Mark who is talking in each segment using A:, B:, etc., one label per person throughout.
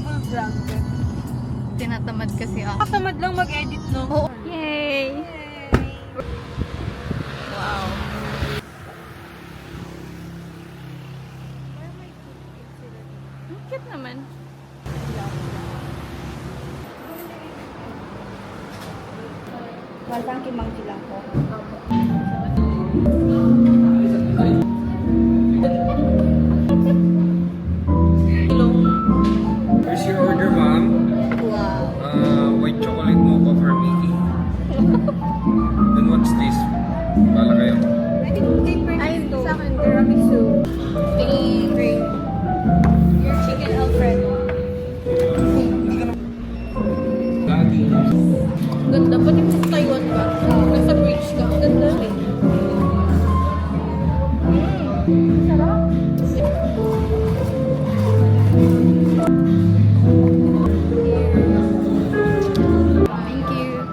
A: travel vlog.
B: Tinatamad kasi ako.
A: Katamad lang mag-edit, no?
B: Oh. Yay! Wow. Ang cute naman.
A: Malpang kimang sila ko.
C: Here's your order, ma'am.
B: Wow.
C: White chocolate mocha for Mickey. Then what's this? Bala kayo.
A: I think take for
B: Ay,
A: ito.
B: sa akin.
A: Tiramisu.
B: Thanks.
A: Your chicken Alfredo.
C: Lagi.
B: Ganda. Pati sa Taiwan ka. Nasa bridge ka. Ganda.
A: Sarap.
B: Thank you.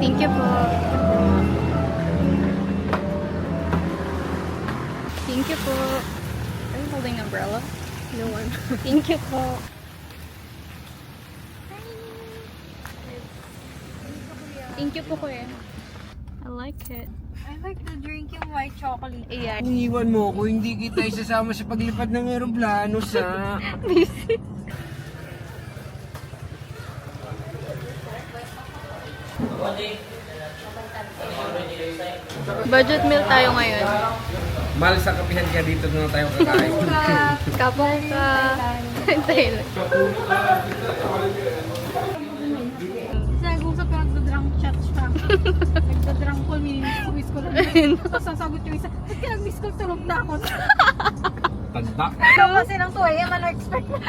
B: Thank you po. Thank you po. Are you holding an umbrella? No one. Thank you po. Thank you po, kuya. I like it.
A: I like the drink yung white chocolate.
B: Yeah.
C: Iniwan mo ko, hindi kita isasama sa paglipad ng aeroplano sa...
B: Budget meal tayo ngayon.
C: Mahal sa kapihan ka dito na tayo kakain.
B: Kapong ka. Tayo.
A: Kung sa pinagdadrunk chat siya. Nagdadrunk call, miss ko lang. Tapos sasagot yung isa, ba't ka nag-miss call, tulog na ako.
C: Tanda.
A: Ikaw kasi ng 2 AM, ano expect mo?